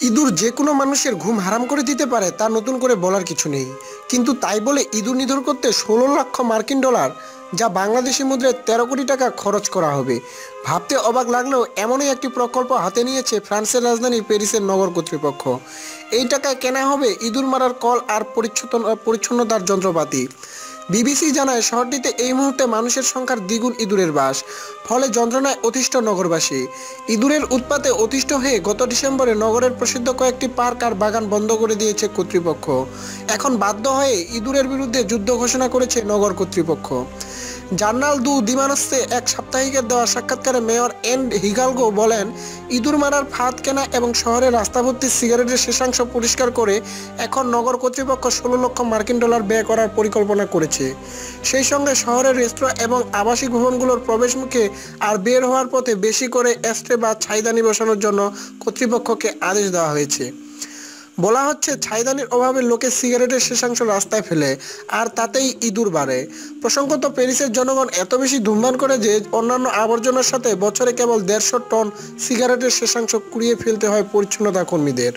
ইঁদুর যে কোনো মানুষের ঘুম হারাম করে দিতে পারে তা নতুন করে বলার কিছু নেই। কিন্তু তাই বলে ইঁদুর নিধন করতে ১৬ লাখ মার্কিন ডলার, যা বাংলাদেশি মুদ্রায় ১৩ কোটি টাকা খরচ করা হবে। ভাবতে অবাক লাগলেও এমনই একটি প্রকল্প হাতে নিয়েছে ফ্রান্সের রাজধানী প্যারিসের নগর কর্তৃপক্ষ। এই টাকায় কেনা হবে ইঁদুর মারার কল আর পরিচ্ছন্নতার যন্ত্রপাতি। বিবিসি জানায়, শহরটিতে এই মুহূর্তে মানুষের সংখ্যার দ্বিগুণ ইঁদুরের বাস। ফলে যন্ত্রণায় অতিষ্ঠ নগরবাসী। ইঁদুরের উৎপাতে অতিষ্ঠ হয়ে গত ডিসেম্বরে নগরের প্রসিদ্ধ কয়েকটি পার্ক আর বাগান বন্ধ করে দিয়েছে কর্তৃপক্ষ। এখন বাধ্য হয়ে ইঁদুরের বিরুদ্ধে যুদ্ধ ঘোষণা করেছে নগর কর্তৃপক্ষ। জার্নাল দু দিমানসে এক সাপ্তাহিকের দেওয়া সাক্ষাৎকারে মেয়র এন হিগালগো বলেন, ইঁদুর মারার ফাঁদ কেনা এবং শহরের রাস্তাভর্তি সিগারেটের শেষাংশ পরিষ্কার করে এখন নগর কর্তৃপক্ষ ১৬ লাখ মার্কিন ডলার ব্যয় করার পরিকল্পনা করেছে। সেই সঙ্গে শহরের রেস্তোরাঁ এবং আবাসিক ভবনগুলোর প্রবেশমুখে আর বের হওয়ার পথে বেশি করে অ্যাশট্রে বা ছাইদানি বসানোর জন্য কর্তৃপক্ষকে আদেশ দেওয়া হয়েছে। বলা হচ্ছে, ছাইদানির অভাবে লোকে সিগারেটের শেষাংশ রাস্তায় ফেলে, আর তাতেই ইঁদুর বাড়ে। প্রসঙ্গত, প্যারিসের জনগণ এত বেশি ধূমপান করে যে অন্যান্য আবর্জনার সাথে বছরে কেবল ১৫০ টন সিগারেটের শেষাংশ কুড়িয়ে ফেলতে হয় পরিচ্ছন্নতা কর্মীদের।